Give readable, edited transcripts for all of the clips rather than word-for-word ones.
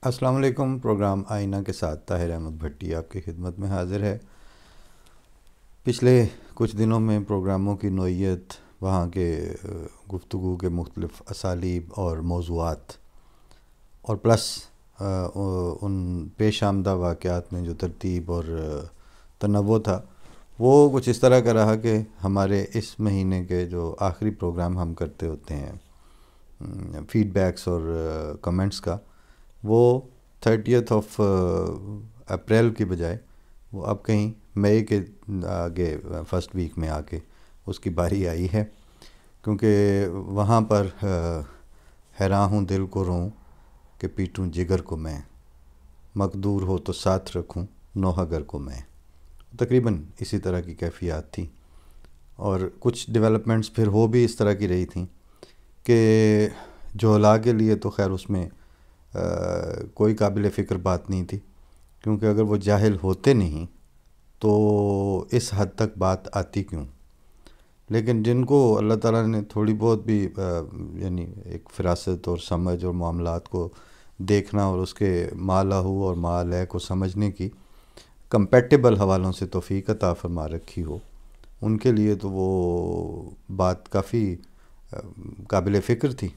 السلام علیکم۔ پروگرام آئینہ کے ساتھ طاہر احمد بھٹی آپ کی خدمت میں حاضر ہے۔ پچھلے کچھ دنوں میں پروگراموں کی نوعیت، وہاں کے گفتگو کے مختلف اسالیب اور موضوعات، اور پلس ان پیش آمدہ واقعات میں جو ترتیب اور تنوع تھا، وہ کچھ اس طرح کا رہا کہ ہمارے اس مہینے کے جو آخری پروگرام ہم کرتے ہوتے ہیں فیڈ بیکس اور کمنٹس کا، وہ 30 اپریل کی بجائے وہ اب کہیں مئی کے آگے فرسٹ ویک میں آ کے اس کی باری آئی ہے، کیونکہ وہاں پر حیران ہوں دل کو روں کہ پیٹوں جگر کو میں، مقدور ہو تو ساتھ رکھوں نوحہ گر کو میں۔ تقریباً اسی طرح کی کیفیات تھی، اور کچھ ڈیولپمنٹس پھر ہو بھی اس طرح کی رہی تھیں کہ جوہلا کے لیے تو خیر اس میں کوئی قابل فکر بات نہیں تھی، کیونکہ اگر وہ جاہل ہوتے نہیں تو اس حد تک بات آتی کیوں۔ لیکن جن کو اللہ تعالیٰ نے تھوڑی بہت بھی یعنی ایک فراست اور سمجھ اور معاملات کو دیکھنا اور اس کے ما لہو اور ما علیہ کو سمجھنے کی کمپیٹیبل حوالوں سے توفیق عطا فرما رکھی ہو، ان کے لیے تو وہ بات کافی قابل فکر تھی۔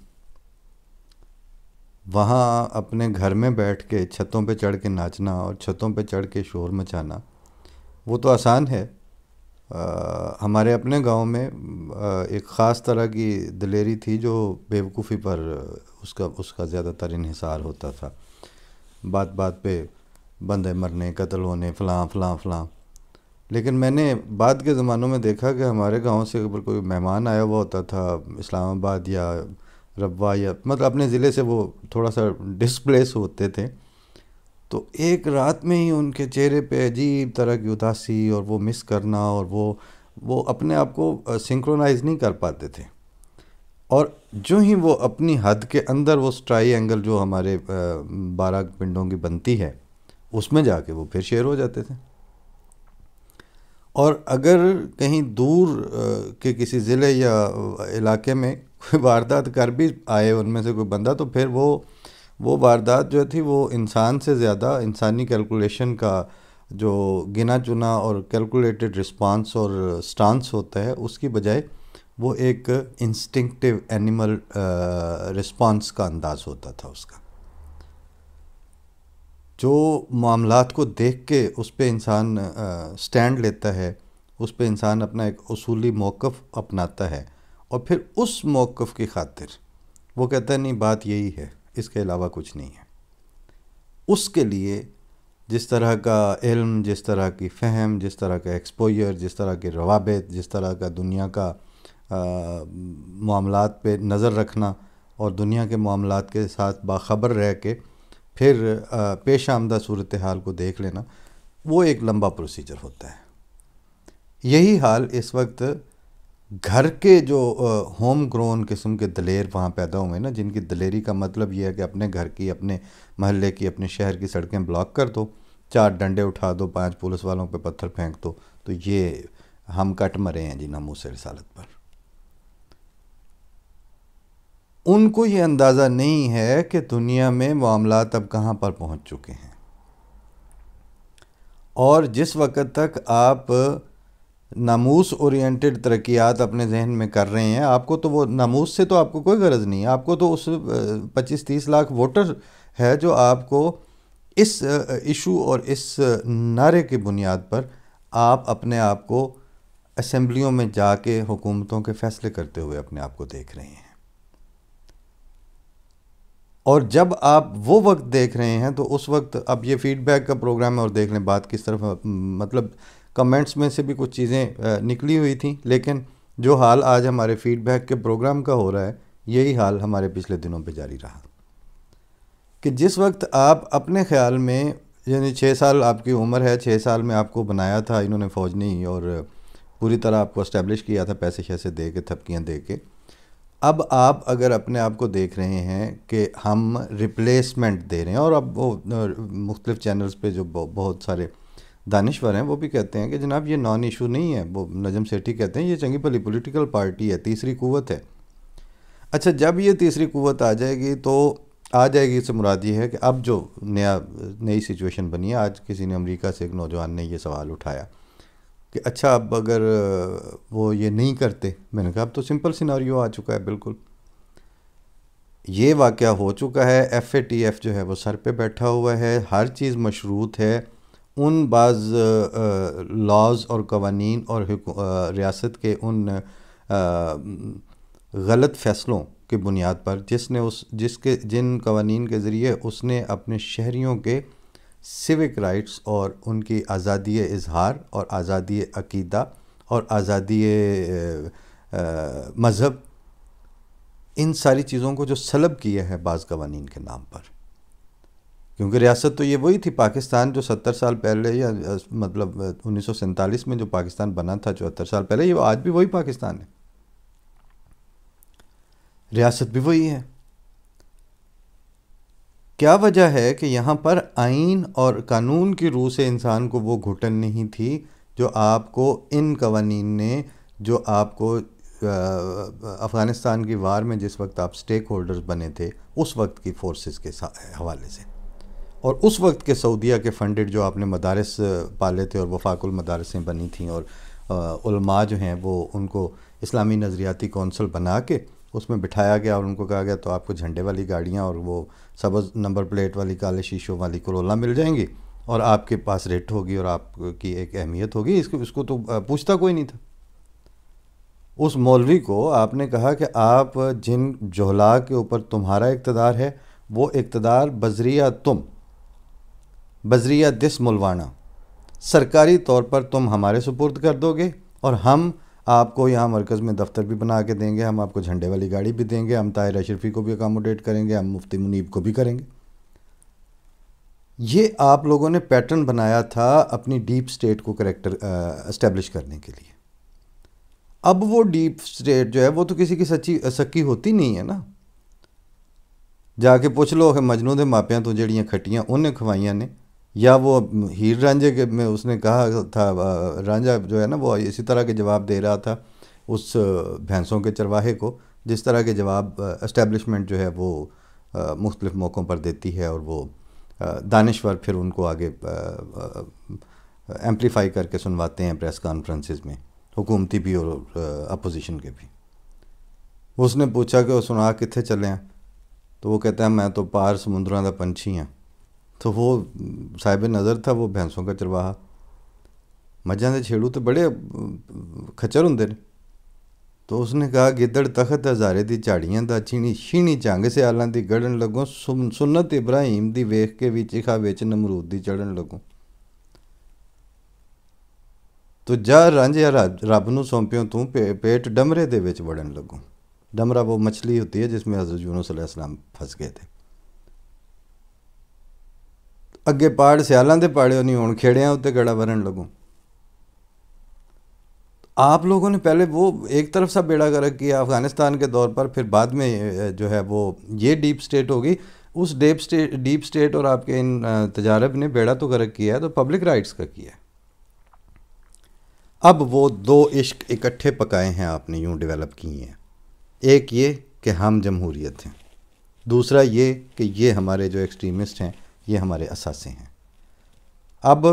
وہاں اپنے گھر میں بیٹھ کے چھتوں پہ چڑھ کے ناچنا اور چھتوں پہ چڑھ کے شور مچانا وہ تو آسان ہے۔ ہمارے اپنے گاؤں میں ایک خاص طرح کی دلیری تھی جو بیوقوفی پر اس کا زیادہ تر انحصار ہوتا تھا، بات بات پہ بندے مرنے، قتل ہونے، فلاں فلاں فلاں۔ لیکن میں نے بعد کے زمانوں میں دیکھا کہ ہمارے گاؤں سے اگر کوئی مہمان آیا ہوا ہوتا تھا اسلام آباد یا ربوہ، یا مطلب اپنے ضلع سے وہ تھوڑا سا ڈسپلیس ہوتے تھے، تو ایک رات میں ہی ان کے چہرے پہ عجیب طرح کی اداسی اور وہ مس کرنا، اور وہ اپنے آپ کو سنکرونائز نہیں کر پاتے تھے، اور جو ہی وہ اپنی حد کے اندر وہ سٹرائی اینگل جو ہمارے 12 پنڈوں کی بنتی ہے اس میں جا کے وہ پھر شیر ہو جاتے تھے۔ اور اگر کہیں دور کے کسی ضلع یا علاقے میں کوئی واردات کر بھی آئے ان میں سے کوئی بندہ، تو پھر وہ واردات جو تھی وہ انسان سے زیادہ انسانی کیلکولیشن کا جو گنا چنا اور کیلکولیٹڈ رسپانس اور سٹانس ہوتا ہے، اس کی بجائے وہ ایک انسٹنکٹیو اینیمل رسپانس کا انداز ہوتا تھا اس کا، جو معاملات کو دیکھ کے اس پہ انسان سٹینڈ لیتا ہے، اس پہ انسان اپنا ایک اصولی موقف اپناتا ہے، اور پھر اس موقف کی خاطر وہ کہتا ہے نہیں بات یہی ہے، اس کے علاوہ کچھ نہیں ہے۔ اس کے لیے جس طرح کا علم، جس طرح کی فہم، جس طرح کا ایکسپوئر، جس طرح کے روابط، جس طرح کا دنیا کا معاملات پہ نظر رکھنا اور دنیا کے معاملات کے ساتھ باخبر رہ کے پھر پیش آمدہ صورتحال کو دیکھ لینا، وہ ایک لمبا پروسیجر ہوتا ہے۔ یہی حال اس وقت گھر کے جو ہوم گرون قسم کے دلیر وہاں پیدا ہوئے نا، جن کی دلیری کا مطلب یہ ہے کہ اپنے گھر کی، اپنے محلے کی، اپنے شہر کی سڑکیں بلاک کر دو، 4 ڈنڈے اٹھا دو، 5 پولیس والوں پہ پتھر پھینک دو، تو یہ ہم کٹ مرے ہیں جی ناموس رسالت پر۔ ان کو یہ اندازہ نہیں ہے کہ دنیا میں معاملات اب کہاں پر پہنچ چکے ہیں، اور جس وقت تک آپ ناموس اورینٹڈ ترقیات اپنے ذہن میں کر رہے ہیں، آپ کو تو وہ ناموس سے تو آپ کو کوئی غرض نہیں ہے، آپ کو تو اس 25-30 لاکھ ووٹر ہے جو آپ کو اس ایشو اور اس نعرے کی بنیاد پر آپ اپنے آپ کو اسمبلیوں میں جا کے حکومتوں کے فیصلے کرتے ہوئے اپنے آپ کو دیکھ رہے ہیں۔ اور جب آپ وہ وقت دیکھ رہے ہیں تو اس وقت اب یہ فیڈ بیک کا پروگرام ہے، اور دیکھ لیں بات کس طرف، مطلب کمنٹس میں سے بھی کچھ چیزیں نکلی ہوئی تھیں، لیکن جو حال آج ہمارے فیڈ بیک کے پروگرام کا ہو رہا ہے، یہی حال ہمارے پچھلے دنوں پہ جاری رہا، کہ جس وقت آپ اپنے خیال میں، یعنی 6 سال آپ کی عمر ہے، 6 سال میں آپ کو بنایا تھا انہوں نے فوج نہیں، اور پوری طرح آپ کو اسٹیبلش کیا تھا پیسے شیسے دے کے، تھپکیاں دے کے۔ اب آپ اگر اپنے آپ کو دیکھ رہے ہیں کہ ہم ریپلیسمنٹ دے رہے ہیں، اور اب وہ مختلف چینلز پہ جو بہت سارے دانشور ہیں وہ بھی کہتے ہیں کہ جناب یہ نان ایشو نہیں ہے، وہ نجم سیٹھی کہتے ہیں یہ چنگی بھلی پولیٹیکل پارٹی ہے، تیسری قوت ہے۔ اچھا، جب یہ تیسری قوت آ جائے گی تو آ جائے گی سے مراد یہ ہے کہ اب جو نئی سچویشن بنی ہے، آج کسی نے امریکہ سے ایک نوجوان نے یہ سوال اٹھایا کہ اچھا اب اگر وہ یہ نہیں کرتے، میں نے کہا اب تو سمپل سیناریو آ چکا ہے، بالکل یہ واقعہ ہو چکا ہے، ایف اے ٹی ایف جو ہے وہ سر پہ بیٹھا ہوا ہے، ہر چیز مشروط ہے ان بعض لاز اور قوانین اور ریاست کے ان غلط فیصلوں کی بنیاد پر جن قوانین کے ذریعے اس نے اپنے شہریوں کے سیوک رائٹس اور ان کی آزادی اظہار اور آزادی عقیدہ اور آزادی مذہب، ان ساری چیزوں کو جو سلب کیا ہے بعض قوانین کے نام پر. کیونکہ ریاست تو یہ وہی تھی، پاکستان جو 70 سال پہلے یا مطلب 1947 میں جو پاکستان بنا تھا 74 سال پہلے، یہ آج بھی وہی پاکستان ہے، ریاست بھی وہی ہے. کیا وجہ ہے کہ یہاں پر آئین اور قانون کی روح سے انسان کو وہ گھٹن نہیں تھی جو آپ کو ان قوانین نے، جو آپ کو افغانستان کی وار میں جس وقت آپ سٹیک ہولڈرز بنے تھے اس وقت کی فورسز کے حوالے سے، اور اس وقت کے سعودیہ کے فنڈڈ جو آپ نے مدارس پالے تھے اور وفاق المدارسیں بنی تھیں، اور علماء جو ہیں وہ ان کو اسلامی نظریاتی کونسل بنا کے اس میں بٹھایا گیا اور ان کو کہا گیا تو آپ کو جھنڈے والی گاڑیاں اور وہ سبز نمبر پلیٹ والی کالے شیشوں والی کرولا مل جائیں گی اور آپ کے پاس ریٹ ہوگی اور آپ کی ایک اہمیت ہوگی. اس کو تو پوچھتا کوئی نہیں تھا. اس مولوی کو آپ نے کہا کہ آپ جن جہلا کے اوپر تمہارا اقتدار ہے وہ اقتدار بذریعہ دس ملوانہ سرکاری طور پر تم ہمارے سپرد کر دو گے، اور ہم آپ کو یہاں مرکز میں دفتر بھی بنا کے دیں گے، ہم آپ کو جھنڈے والی گاڑی بھی دیں گے، ہم طاہر اشرفی کو بھی اکاموڈیٹ کریں گے، ہم مفتی منیب کو بھی کریں گے. یہ آپ لوگوں نے پیٹرن بنایا تھا اپنی ڈیپ سٹیٹ کو اسٹیبلش کرنے کے لیے. اب وہ ڈیپ سٹیٹ جو ہے وہ تو کسی کی سکی ہوتی نہیں ہے نا. جا کے پوچھ لو کہ مجنوں دے ماپیاں تو جڑیاں کھٹیاں انہیں کھوائیاں نے، یا وہ ہیر رانجھے کے میں اس نے کہا تھا، رانجھا جو ہے نا وہ اسی طرح کے جواب دے رہا تھا اس بھینسوں کے چرواہے کو جس طرح کے جواب اسٹیبلشمنٹ جو ہے وہ مختلف موقعوں پر دیتی ہے، اور وہ دانشور پھر ان کو آگے ایمپلیفائی کر کے سنواتے ہیں پریس کانفرنسز میں، حکومتی بھی اور اپوزیشن کے بھی. اس نے پوچھا کہ وہ سنا کتنے چلے ہیں، تو وہ کہتا ہے میں تو پار سمندراں دا پنچھی ہاں. تو وہ صاحب نظر تھا وہ بھینسوں کا چرواہا. مجھاں دے چھیڑو تو بڑے کھچر ہوندے نے. تو اس نے کہا گدڑ تخت ہزارے دی جھاڑیاں دا چھینی چنگ سیالاں دی گڑن لگوں، سنت ابراہیم دی ویکھ کے وی چیخا وچ نمرود دی چڑھن لگوں. تو جا رانجھیا رب نو سونپیوں تو پیٹ ڈمرے دے وچ وڑن لگوں. ڈمرا وہ مچھلی ہوتی ہے جس میں حضرت یونس علیہ السلام پھنس گئے تھے. اگے پاڑ سیالاں دے پاڑے نہیں ہون کھیڑیاں اتنے گڑا ورن لگوں. آپ لوگوں نے پہلے وہ ایک طرف سا بیڑا گرک کیا افغانستان کے دور پر، پھر بعد میں جو ہے وہ یہ ڈیپ سٹیٹ ہوگی. اس ڈیپ سٹیٹ اور آپ کے ان تجارب نے بیڑا تو گرک کیا ہے تو پبلک رائٹس کا کیا ہے. اب وہ دو عشق اکٹھے پکائے ہیں آپ نے، یوں ڈیولپ کیے ہیں. ایک یہ کہ ہم جمہوریت ہیں، دوسرا یہ کہ یہ ہمارے جو ایکسٹریمسٹ ہیں یہ ہمارے اثاثے ہیں. اب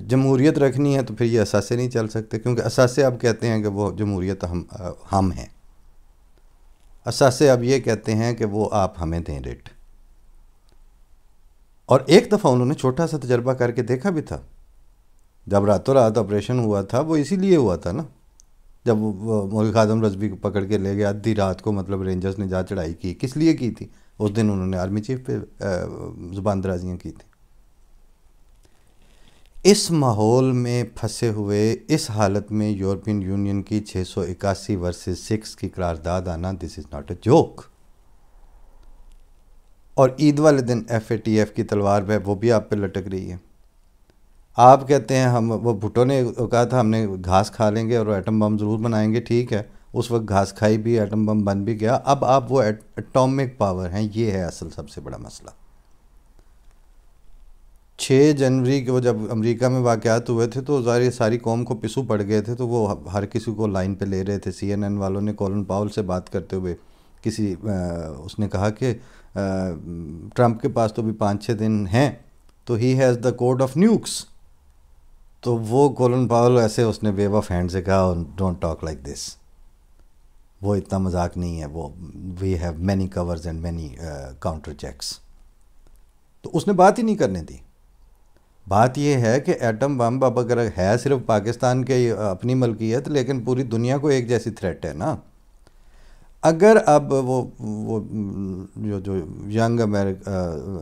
جمہوریت رکھنی ہے تو پھر یہ اثاثے نہیں چل سکتے، کیونکہ اثاثے اب کہتے ہیں کہ وہ جمہوریت ہم ہیں. اثاثے اب یہ کہتے ہیں کہ وہ آپ ہمیں دیں ریٹ. اور ایک دفعہ انہوں نے چھوٹا سا تجربہ کر کے دیکھا بھی تھا. جب راتوں رات آپریشن ہوا تھا وہ اسی لیے ہوا تھا نا، جب وہ مولوی خادم رضوی کو پکڑ کے لے گیا آدھی رات کو، مطلب رینجرز نے جا چڑھائی کی. کس لیے کی تھی؟ اس دن انہوں نے آرمی چیف پہ زبان درازیاں کی تھیں. اس ماحول میں پھنسے ہوئے اس حالت میں یورپین یونین کی 681 ورسز 6 کی قرارداد آنا، دس از ناٹ اے جوک. اور عید والے دن ایف اے ٹی ایف کی تلوار ہے وہ بھی آپ پہ لٹک رہی ہے. آپ کہتے ہیں وہ بھٹو نے کہا تھا ہم نے گھاس کھا لیں گے اور ایٹم بم ضرور بنائیں گے. ٹھیک ہے، اس وقت گھاس کھائی بھی، ایٹم بم بن بھی گیا. اب آپ وہ ایٹامک پاور ہیں، یہ ہے اصل سب سے بڑا مسئلہ. 6 جنوری کو جب امریکہ میں واقعات ہوئے تھے تو ساری قوم کو پسو پڑ گئے تھے، تو وہ ہر کسی کو لائن پہ لے رہے تھے. سی این این والوں نے کولن پاول سے بات کرتے ہوئے کسی اس نے کہا کہ ٹرمپ کے پاس تو بھی 5-6 دن ہیں تو ہی has the code of nukes. تو وہ کولن پاول ایسے اس نے ویو آف ہینڈ سے کہا ڈونٹ ٹاک لائک دس, وہ اتنا مذاق نہیں ہے, وہ we have many cores and many counter checks. تو اس نے بات ہی نہیں کرنے دی. بات یہ ہے کہ ایٹم بم اب اگر ہے صرف پاکستان کے اپنی ملکیت, لیکن پوری دنیا کو ایک جیسی تھریٹ ہے نا. اگر اب وہ جو ینگ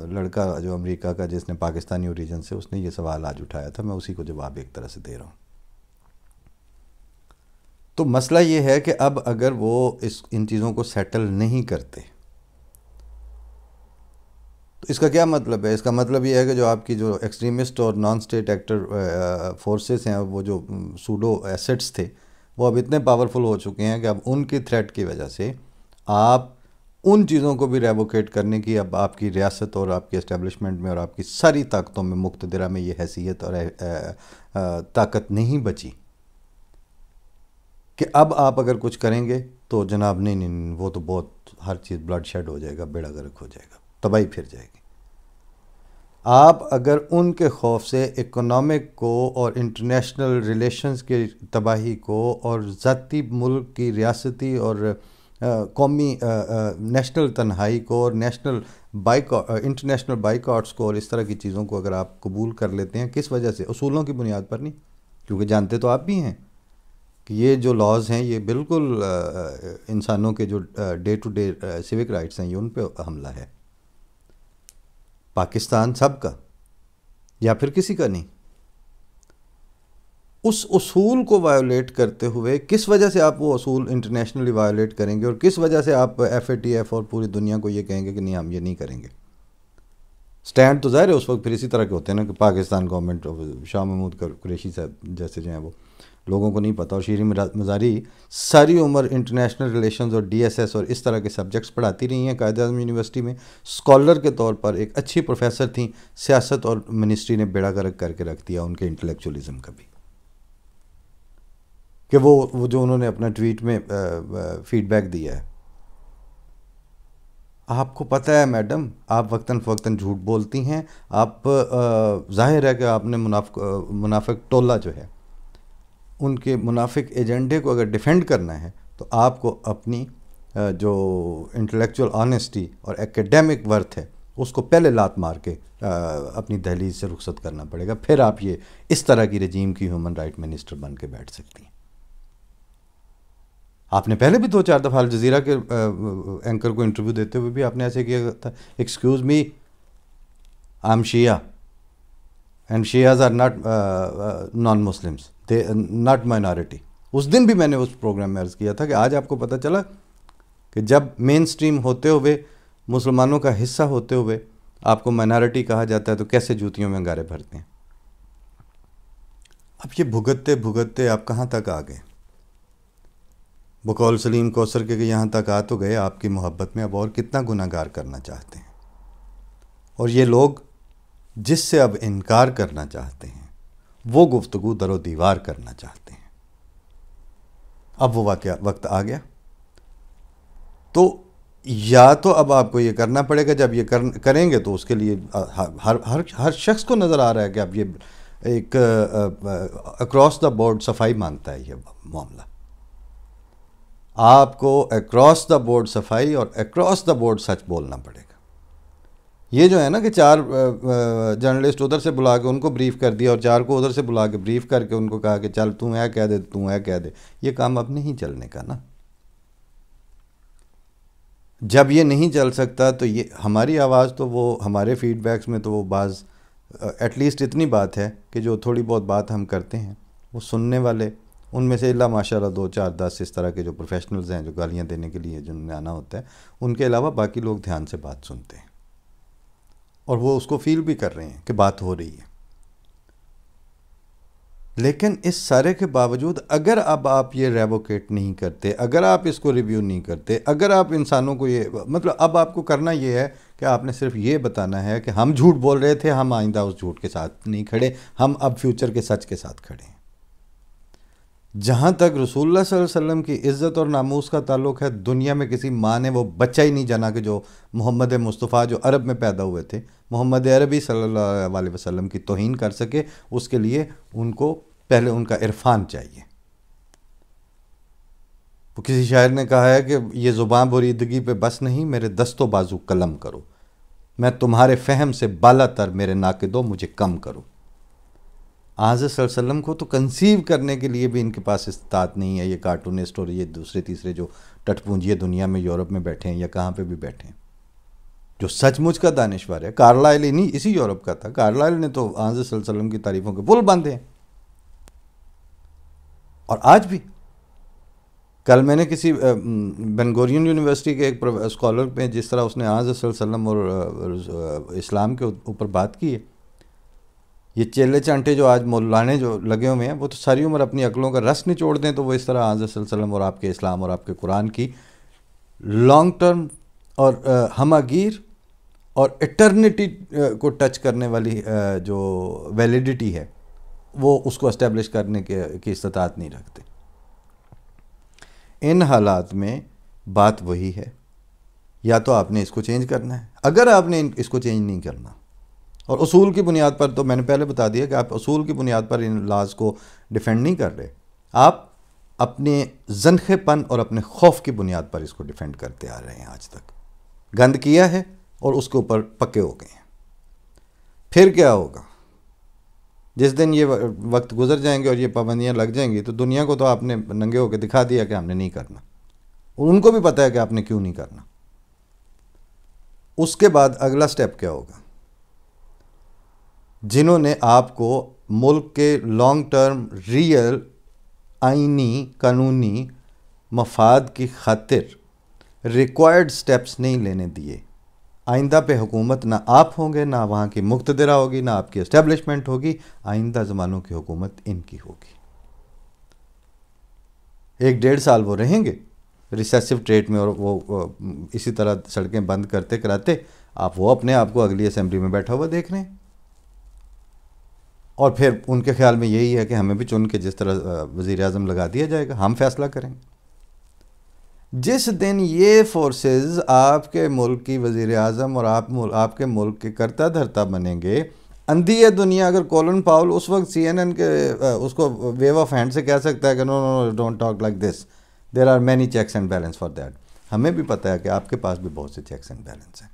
لڑکا جو امریکہ کا جس نے پاکستانی اوریجن سے, اس نے یہ سوال آج اٹھایا تھا, میں اسی کو جواب ایک طرح سے دے رہا ہوں. تو مسئلہ یہ ہے کہ اب اگر وہ ان چیزوں کو سیٹل نہیں کرتے تو اس کا کیا مطلب ہے؟ اس کا مطلب یہ ہے کہ جو آپ کی جو ایکسٹریمسٹ اور نان اسٹیٹ ایکٹر فورسز ہیں, وہ جو سوڈو ایسٹس تھے, وہ اب اتنے پاورفل ہو چکے ہیں کہ اب ان کی تھریٹ کی وجہ سے آپ ان چیزوں کو بھی ریووکیٹ کرنے کی اب آپ کی ریاست اور آپ کی اسٹیبلشمنٹ میں اور آپ کی ساری طاقتوں میں, مقتدرہ میں یہ حیثیت اور طاقت نہیں بچی کہ اب آپ اگر کچھ کریں گے تو جناب نہیں وہ تو بہت ہر چیز بلڈ شیڈ ہو جائے گا, بیڑا غرق ہو جائے گا, تباہی پھر جائے گی. آپ اگر ان کے خوف سے اکنامک کو اور انٹرنیشنل ریلیشنز کی تباہی کو اور ذاتی ملک کی ریاستی اور قومی نیشنل تنہائی کو اور انٹرنیشنل بائیکاٹس کو اور اس طرح کی چیزوں کو اگر آپ قبول کر لیتے ہیں, کس وجہ سے؟ اصولوں کی بنیاد پر نہیں, کیونکہ جانتے تو آپ بھی ہیں کہ یہ جو لاز ہیں یہ بالکل انسانوں کے جو day to day civic rights ہیں, یہ ان پہ حملہ ہے. پاکستان سب کا یا پھر کسی کا نہیں. اس اصول کو وائولیٹ کرتے ہوئے کس وجہ سے آپ وہ اصول انٹرنیشنلی وائولیٹ کریں گے, اور کس وجہ سے آپ FATF اور پوری دنیا کو یہ کہیں گے کہ نہیں ہم یہ نہیں کریں گے؟ سٹینڈ تو ظاہر ہے اس وقت پھر اسی طرح کے ہوتے ہیں نا کہ پاکستان گورنمنٹ, شاہ محمود قریشی صاحب جیسے جو ہیں وہ لوگوں کو نہیں پتہ, اور شیریں مزاری ساری عمر انٹرنیشنل ریلیشنز اور DSS اور اس طرح کے سبجیکٹس پڑھاتی رہی ہیں. قائد اعظم یونیورسٹی میں اسکالر کے طور پر ایک اچھی پروفیسر تھیں. سیاست اور منسٹری نے بیڑا غرق کر کے رکھ دیا ان کے انٹلیکچولیزم کا بھی, کہ وہ جو انہوں نے اپنا ٹویٹ میں فیڈ بیک دیا ہے. آپ کو پتہ ہے میڈم, آپ وقتاً فوقتاً جھوٹ بولتی ہیں. آپ ظاہر ہے کہ آپ نے منافق ٹولہ جو ہے ان کے منافق ایجنڈے کو اگر ڈیفینڈ کرنا ہے تو آپ کو اپنی جو انٹلیکچوئل آنیسٹی اور ایکیڈیمک ورتھ ہے اس کو پہلے لات مار کے اپنی دہلیز سے رخصت کرنا پڑے گا, پھر آپ یہ اس طرح کی رجیم کی ہیومن رائٹ منسٹر بن کے بیٹھ سکتی ہیں. آپ نے پہلے بھی 2-4 دفعہ الجزیرہ کے اینکر کو انٹرویو دیتے ہوئے بھی آپ نے ایسے کیا تھا, excuse me I am Shia and Shias are not non Muslims, they not minority. اس دن بھی میں نے اس پروگرام میں عرض کیا تھا کہ آج آپ کو پتہ چلا کہ جب مین سٹریم ہوتے ہوئے, مسلمانوں کا حصہ ہوتے ہوئے آپ کو مائنارٹی کہا جاتا ہے تو کیسے جوتیوں میں انگارے بھرتے ہیں. اب یہ بھگتتے بھگتتے آپ کہاں تک آ گئے؟ بقول سلیم کوثر کے کہ یہاں تک آ تو گئے آپ کی محبت میں, اب اور کتنا گناہ گار کرنا چاہتے ہیں؟ اور یہ لوگ جس سے اب انکار کرنا چاہتے ہیں وہ گفتگو در و دیوار کرنا چاہتے ہیں. اب وہ وقت آ گیا. تو یا تو اب آپ کو یہ کرنا پڑے گا, جب یہ کریں گے تو اس کے لیے ہر شخص کو نظر آ رہا ہے کہ اب یہ ایک اکراس دا بورڈ صفائی مانگتا ہے یہ معاملہ. آپ کو اکراس دا بورڈ صفائی اور اکراس دا بورڈ سچ بولنا پڑے گا. یہ جو ہے نا کہ 4 جرنلسٹ ادھر سے بلا کے ان کو بریف کر دیا اور 4 کو ادھر سے بلا کے بریف کر کے ان کو کہا کہ چل تم ہے کہہ دے, تم ہے کہہ دے, یہ کام اب نہیں چلنے کا نا. جب یہ نہیں چل سکتا تو یہ ہماری آواز تو وہ ہمارے فیڈ بیکس میں تو وہ بعض ایٹ لیسٹ اتنی بات ہے کہ جو تھوڑی بہت بات ہم کرتے ہیں وہ سننے والے ان میں سے اللہ ماشاء اللہ 2-4-10 اس طرح کے جو پروفیشنلز ہیں جو گالیاں دینے کے لیے جنہوں نے آنا ہوتا ہے, ان کے علاوہ باقی لوگ دھیان سے بات سنتے ہیں اور وہ اس کو فیل بھی کر رہے ہیں کہ بات ہو رہی ہے. لیکن اس سارے کے باوجود اگر اب آپ یہ ریووکیٹ نہیں کرتے, اگر آپ اس کو ریویو نہیں کرتے, اگر آپ انسانوں کو یہ مطلب اب آپ کو کرنا یہ ہے کہ آپ نے صرف یہ بتانا ہے کہ ہم جھوٹ بول رہے تھے, ہم آئندہ اس جھوٹ کے ساتھ نہیں کھڑے, ہم اب فیوچر کے سچ کے ساتھ کھڑے ہیں. جہاں تک رسول اللہ صلی اللہ علیہ وسلم کی عزت اور ناموس کا تعلق ہے، دنیا میں کسی ماں نے وہ بچہ ہی نہیں جانا کہ جو محمد مصطفیٰ جو عرب میں پیدا ہوئے تھے، محمد عربی صلی اللہ علیہ وسلم کی توہین کر سکے. اس کے لیے ان کو پہلے ان کا عرفان چاہیے. وہ کسی شاعر نے کہا ہے کہ یہ زباں بریدگی پہ بس نہیں، میرے دست و بازو قلم کرو، میں تمہارے فہم سے بالا تر، میرے ناقدو مجھے کم کرو. حضرت صلی اللہ علیہ وسلم کو تو کنسیو کرنے کے لیے بھی ان کے پاس استطاعت نہیں ہے. یہ کارٹونسٹ اور یہ دوسرے تیسرے جو ٹٹ پونجیے دنیا میں یورپ میں بیٹھے ہیں یا کہاں پہ بھی بیٹھے ہیں، جو سچ مچ کا دانشور ہے. کارلائل ہی نہیں، اسی یورپ کا تھا. کارلائل نے تو حضرت صلی اللہ علیہ وسلم کی تعریفوں کے پل باندھے ہیں. اور آج بھی کل میں نے کسی بینگورین یونیورسٹی کے ایک اسکالر پہ جس طرح اس نے حضرت صلی اللہ علیہ وسلم اور اسلام کے اوپر بات کی ہے، یہ چیلے چانٹے جو آج مولانے جو لگے ہوئے ہیں وہ تو ساری عمر اپنی عقلوں کا رس نچوڑ دیں تو وہ اس طرح حضرت صلی اللہ علیہ وسلم اور آپ کے اسلام اور آپ کے قرآن کی لانگ ٹرم اور ہمہ گیر اور ایٹرنٹی کو ٹچ کرنے والی جو ویلیڈیٹی ہے وہ اس کو اسٹیبلش کرنے کی استطاعت نہیں رکھتے. ان حالات میں بات وہی ہے، یا تو آپ نے اس کو چینج کرنا ہے. اگر آپ نے اس کو چینج نہیں کرنا اور اصول کی بنیاد پر، تو میں نے پہلے بتا دیا کہ آپ اصول کی بنیاد پر ان لاز کو ڈیفینڈ نہیں کر رہے، آپ اپنے زنخے پن اور اپنے خوف کی بنیاد پر اس کو ڈیفینڈ کرتے آ رہے ہیں. آج تک گند کیا ہے اور اس کے اوپر پکے ہو گئے ہیں. پھر کیا ہوگا؟ جس دن یہ وقت گزر جائیں گے اور یہ پابندیاں لگ جائیں گی تو دنیا کو تو آپ نے ننگے ہو کے دکھا دیا کہ ہم نے نہیں کرنا، اور ان کو بھی پتہ ہے کہ آپ نے کیوں نہیں کرنا. اس کے بعد اگلا سٹیپ کیا ہوگا؟ جنہوں نے آپ کو ملک کے لانگ ٹرم ریئل آئینی قانونی مفاد کی خاطر ریکوائرڈ سٹیپس نہیں لینے دیے، آئندہ پہ حکومت نہ آپ ہوں گے، نہ وہاں کی مقتدرہ ہوگی، نہ آپ کی اسٹیبلشمنٹ ہوگی. آئندہ زمانوں کی حکومت ان کی ہوگی. 1-1.5 سال وہ رہیں گے ریسیسو ٹریٹ میں، اور وہ اسی طرح سڑکیں بند کرتے کراتے آپ وہ اپنے آپ کو اگلی اسمبلی میں بیٹھا ہوا دیکھ رہے ہیں. اور پھر ان کے خیال میں یہی ہے کہ ہمیں بھی چن کے جس طرح وزیر اعظم لگا دیا جائے گا، ہم فیصلہ کریں گے. جس دن یہ فورسز آپ کے ملک کی وزیر اعظم اور آپ کے ملک کے کرتا دھرتا بنیں گے، اندھی ہے دنیا. اگر کولن پاول اس وقت CNN کے اس کو ویو آف ہینڈ سے کہہ سکتا ہے کہ no no don't talk like this, there are many checks and balance for that. ہمیں بھی پتہ ہے کہ آپ کے پاس بھی بہت سے چیکس اینڈ بیلنس ہیں.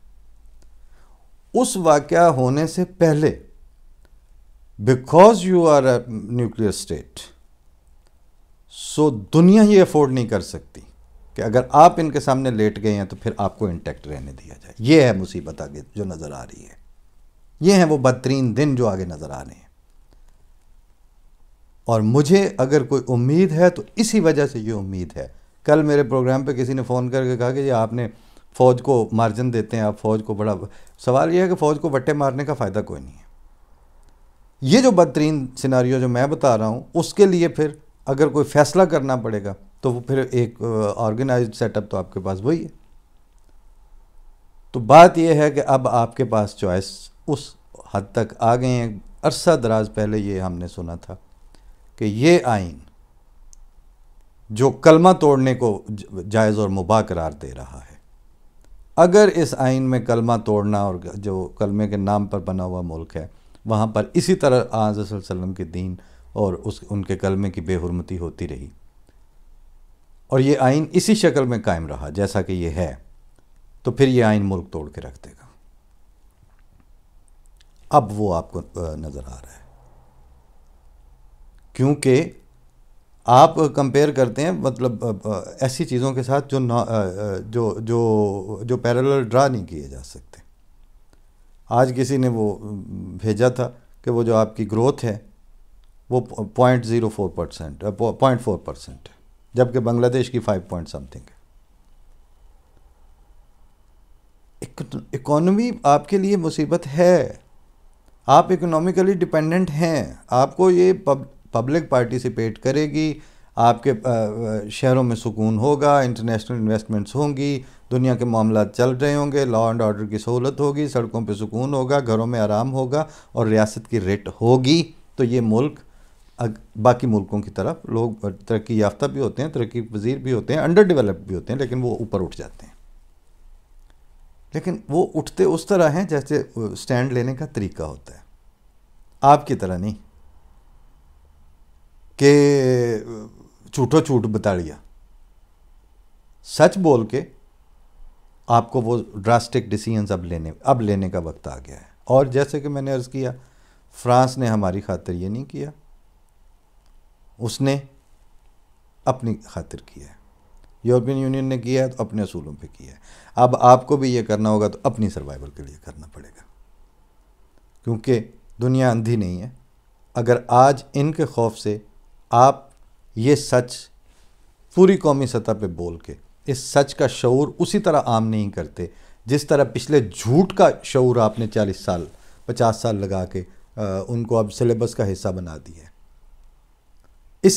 اس واقعہ ہونے سے پہلے، because you are a nuclear state, so دنیا یہ افورڈ نہیں کر سکتی کہ اگر آپ ان کے سامنے لیٹ گئے ہیں تو پھر آپ کو انٹیکٹ رہنے دیا جائے. یہ ہے مصیبت آگے جو نظر آ رہی ہے. یہ ہیں وہ بدترین دن جو آگے نظر آ رہے ہیں. اور مجھے اگر کوئی امید ہے تو اسی وجہ سے یہ امید ہے. کل میرے پروگرام پہ کسی نے فون کر کے کہا کہ یہ آپ نے فوج کو مارجن دیتے ہیں، آپ فوج کو بڑا. سوال یہ ہے کہ فوج کو وٹے مارنے کا فائدہ کوئی نہیں ہے. یہ جو بدترین سیناریو جو میں بتا رہا ہوں، اس کے لیے پھر اگر کوئی فیصلہ کرنا پڑے گا تو وہ پھر ایک آرگنائزڈ سیٹ اپ تو آپ کے پاس وہی ہے. تو بات یہ ہے کہ اب آپ کے پاس چوائس اس حد تک آ گئے ہیں. عرصہ دراز پہلے یہ ہم نے سنا تھا کہ یہ آئین جو کلمہ توڑنے کو جائز اور مباح قرار دے رہا ہے، اگر اس آئین میں کلمہ توڑنا اور جو کلمے کے نام پر بنا ہوا ملک ہے وہاں پر اسی طرح حضرت صلی اللہ علیہ وسلم کے دین اور ان کے کلمے کی بے حرمتی ہوتی رہی اور یہ آئین اسی شکل میں قائم رہا جیسا کہ یہ ہے، تو پھر یہ آئین ملک توڑ کے رکھ دے گا. اب وہ آپ کو نظر آ رہا ہے، کیونکہ آپ کمپیئر کرتے ہیں مطلب ایسی چیزوں کے ساتھ جو پیرالل ڈرا نہیں کیے جا سکتے. آج کسی نے وہ بھیجا تھا کہ وہ جو آپ کی گروتھ ہے وہ 0.4% ہے، جبکہ بنگلہ دیش کی 5 پوائنٹ سمتھنگ ہے. اکانومی آپ کے لیے مصیبت ہے. آپ اکنامیکلی ڈیپینڈنٹ ہیں. آپ کو یہ پبلک پارٹیسپیٹ کرے گی، آپ کے شہروں میں سکون ہوگا، انٹرنیشنل انویسٹمنٹس ہوں گی، دنیا کے معاملات چل رہے ہوں گے، لا اینڈ آرڈر کی سہولت ہوگی، سڑکوں پہ سکون ہوگا، گھروں میں آرام ہوگا اور ریاست کی ریٹ ہوگی، تو یہ ملک باقی ملکوں کی طرف لوگ ترقی یافتہ بھی ہوتے ہیں، ترقی پذیر بھی ہوتے ہیں، انڈر ڈیولپڈ بھی ہوتے ہیں، لیکن وہ اوپر اٹھ جاتے ہیں. لیکن وہ اٹھتے اس طرح ہیں جیسے سٹینڈ لینے کا طریقہ ہوتا ہے، آپ کی طرح نہیں کہ جھوٹو جھوٹ بتا لیا. سچ بول کے آپ کو وہ ڈراسٹک ڈیسیژنز اب لینے کا وقت آ گیا ہے. اور جیسے کہ میں نے عرض کیا، فرانس نے ہماری خاطر یہ نہیں کیا، اس نے اپنی خاطر کیا ہے. یورپین یونین نے کیا ہے تو اپنے اصولوں پہ کیا ہے. اب آپ کو بھی یہ کرنا ہوگا تو اپنی سروائیول کے لیے کرنا پڑے گا، کیونکہ دنیا اندھی نہیں ہے. اگر آج ان کے خوف سے آپ یہ سچ پوری قومی سطح پہ بول کے اس سچ کا شعور اسی طرح عام نہیں کرتے جس طرح پچھلے جھوٹ کا شعور آپ نے 40 سال 50 سال لگا کے ان کو اب سلیبس کا حصہ بنا دیا ہے. اس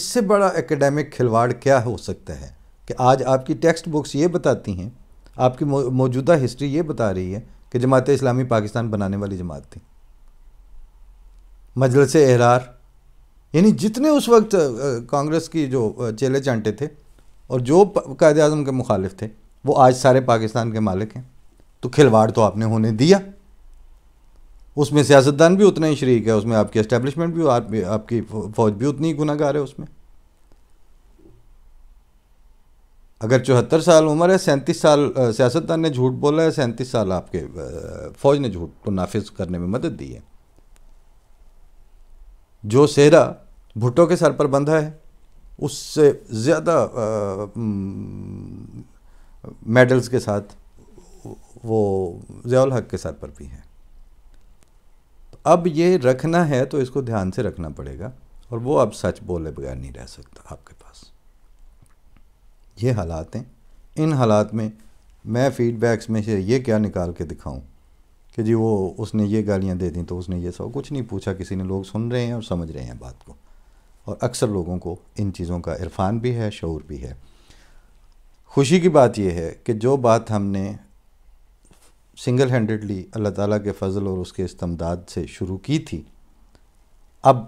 سے بڑا ایکیڈیمک کھلواڑ کیا ہو سکتا ہے کہ آج آپ کی ٹیکسٹ بکس یہ بتاتی ہیں، آپ کی موجودہ ہسٹری یہ بتا رہی ہے کہ جماعت اسلامی پاکستان بنانے والی جماعت تھی. مجلس احرار، یعنی جتنے اس وقت کانگریس کی جو چیلے چانٹے تھے اور جو قائد اعظم کے مخالف تھے، وہ آج سارے پاکستان کے مالک ہیں. تو کھلواڑ تو آپ نے ہونے دیا. اس میں سیاستدان بھی اتنا ہی شریک ہے، اس میں آپ کی اسٹیبلشمنٹ بھی، آپ کی فوج بھی اتنی ہی گناہ گار ہے. اس میں اگر 74 سال عمر ہے، 37 سال سیاستدان نے جھوٹ بولا ہے، 37 سال آپ کے فوج نے جھوٹ کو نافذ کرنے میں مدد دی ہے. جو سہرا بھٹو کے سر پر بندھا ہے، اس سے زیادہ میڈلز کے ساتھ وہ ضیاء الحق کے سر پر بھی ہیں. اب یہ رکھنا ہے تو اس کو دھیان سے رکھنا پڑے گا، اور وہ اب سچ بولے بغیر نہیں رہ سکتا آپ کے پاس. یہ حالات ہیں. ان حالات میں میں فیڈ بیکس میں سے یہ کیا نکال کے دکھاؤں کہ جی وہ اس نے یہ گالیاں دے دیں تو اس نے یہ سب کچھ نہیں پوچھا کسی نے. لوگ سن رہے ہیں اور سمجھ رہے ہیں بات کو، اور اکثر لوگوں کو ان چیزوں کا عرفان بھی ہے، شعور بھی ہے. خوشی کی بات یہ ہے کہ جو بات ہم نے سنگل ہینڈڈلی اللہ تعالیٰ کے فضل اور اس کے استمداد سے شروع کی تھی، اب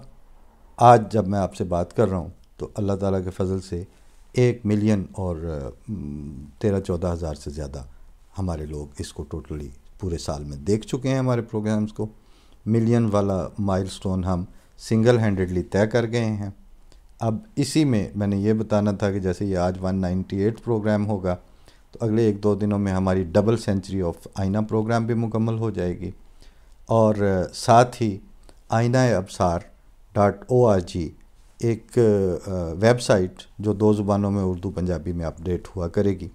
آج جب میں آپ سے بات کر رہا ہوں تو اللہ تعالیٰ کے فضل سے 1 ملین اور 13-14 ہزار سے زیادہ ہمارے لوگ اس کو ٹوٹلی پورے سال میں دیکھ چکے ہیں. ہمارے پروگرامز کو ملین والا مائل سٹون ہم سنگل ہینڈڈلی طے کر گئے ہیں. اب اسی میں نے یہ بتانا تھا کہ جیسے یہ آج 198 پروگرام ہوگا تو اگلے 1-2 دنوں میں ہماری ڈبل سینچری آف آئینہ پروگرام بھی مکمل ہو جائے گی. اور ساتھ ہی آئینہ ابصار.org ایک ویب سائٹ جو 2 زبانوں میں اردو پنجابی میں اپڈیٹ ہوا کرے گی.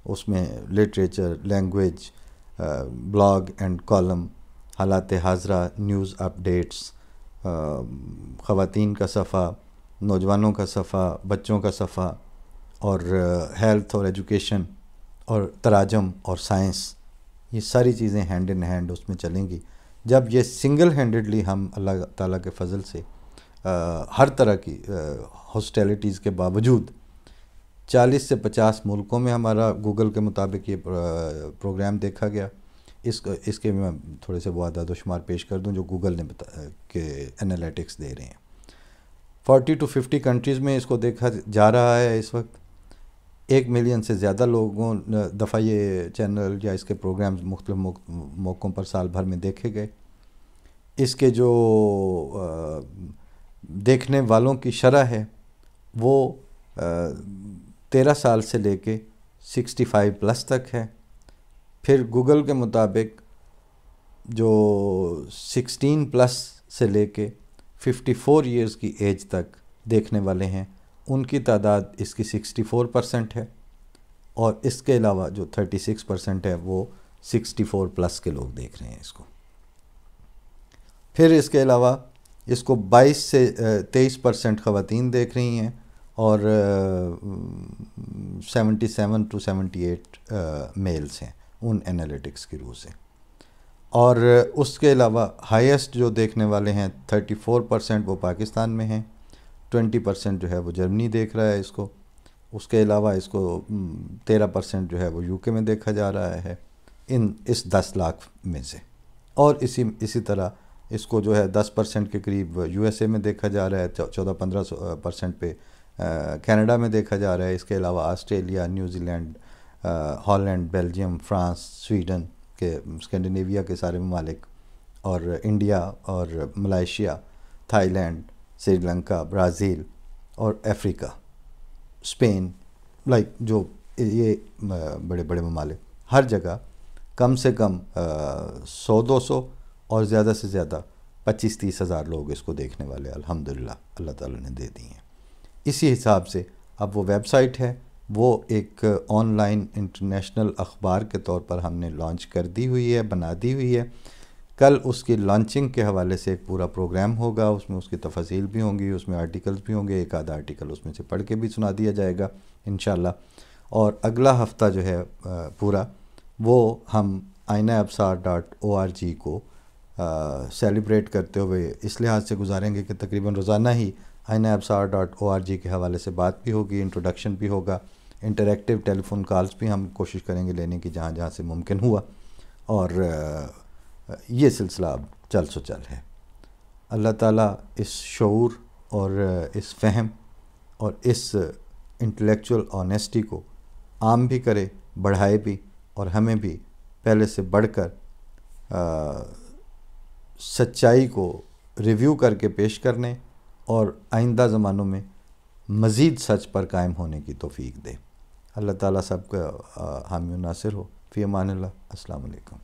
اس میں literature, language, blog and column, حالات حاضرہ، نیوز اپڈیٹس، خواتین کا صفحہ، نوجوانوں کا صفحہ، بچوں کا صفحہ، اور ہیلتھ اور ایجوکیشن اور تراجم اور سائنس، یہ ساری چیزیں ہینڈ ان ہینڈ اس میں چلیں گی. جب یہ سنگل ہینڈڈلی ہم اللہ تعالیٰ کے فضل سے ہر طرح کی ہاسٹیلیٹیز کے باوجود 40 سے 50 ملکوں میں ہمارا گوگل کے مطابق یہ پروگرام دیکھا گیا. اس کے میں تھوڑے سے وہ اعداد و شمار پیش کر دوں جو گوگل نے کہ انالیٹکس دے رہے ہیں. 40 to 50 کنٹریز میں اس کو دیکھا جا رہا ہے. اس وقت 1 ملین سے زیادہ لوگوں دفعہ یہ چینل یا اس کے پروگرامز مختلف موقعوں پر سال بھر میں دیکھے گئے. اس کے جو دیکھنے والوں کی شرح ہے وہ 13 سال سے لے کے 65+ تک ہے. پھر گوگل کے مطابق جو 16+ سے لے کے 54 ایئرز کی ایج تک دیکھنے والے ہیں ان کی تعداد اس کی 64% ہے، اور اس کے علاوہ جو 36% ہے وہ 64+ کے لوگ دیکھ رہے ہیں اس کو. پھر اس کے علاوہ اس کو 22 سے 23% خواتین دیکھ رہی ہیں، اور 77 to 78 میلز ہیں ان انالیٹکس کی روح سے. اور اس کے علاوہ ہائیسٹ جو دیکھنے والے ہیں 34% وہ پاکستان میں ہیں، 20% جو ہے وہ جرمنی دیکھ رہا ہے اس کو. اس کے علاوہ اس کو 13% جو ہے وہ UK میں دیکھا جا رہا ہے اس 10 لاکھ میں سے. اور اسی طرح اس کو جو ہے 10% کے قریب USA میں دیکھا جا رہا ہے، 14-15% پہ کینیڈا میں دیکھا جا رہا ہے. اس کے علاوہ Australia, New Zealand, Holland, Belgium, France, Sweden کے، اسکینڈینیویا کے سارے ممالک، اور انڈیا اور Malaysia, Thai land, Sri Lanka, Brazil اور افریقہ، اسپین، جو یہ بڑے بڑے ممالک، ہر جگہ کم سے کم 100-200 اور زیادہ سے زیادہ 25-30 ہزار لوگ اس کو دیکھنے والے الحمدللہ اللہ تعالیٰ نے دے دی ہیں. اسی حساب سے اب وہ ویب سائٹ ہے، وہ ایک آن لائن انٹرنیشنل اخبار کے طور پر ہم نے لانچ کر دی ہوئی ہے، بنا دی ہوئی ہے. کل اس کی لانچنگ کے حوالے سے ایک پورا پروگرام ہوگا، اس میں اس کی تفاصیل بھی ہوں گی، اس میں آرٹیکلز بھی ہوں گے، ایک آدھا آرٹیکل اس میں سے پڑھ کے بھی سنا دیا جائے گا انشاءاللہ. اور اگلا ہفتہ جو ہے پورا، وہ ہم آئینہ ابصار .org کو سیلیبریٹ کرتے ہوئے اس لحاظ سے گزاریں گے کہ تقریباً روزانہ ہی آئینہ ابصار .org کے حوالے سے بات بھی ہوگی، انٹروڈکشن بھی ہوگا، انٹریکٹیو ٹیلی فون کالز بھی ہم کوشش کریں گے لینے کی جہاں جہاں سے ممکن ہوا. اور یہ سلسلہ اب چل سو چل ہے. اللہ تعالیٰ اس شعور اور اس فہم اور اس انٹلیکچول آنیسٹی کو عام بھی کرے، بڑھائے بھی، اور ہمیں بھی پہلے سے بڑھ کر سچائی کو ریویو کر کے پیش کرنے اور آئندہ زمانوں میں مزید سچ پر قائم ہونے کی توفیق دے. اللہ تعالیٰ سب کا حامی و ناصر ہو. فی امان اللہ. السلام علیکم.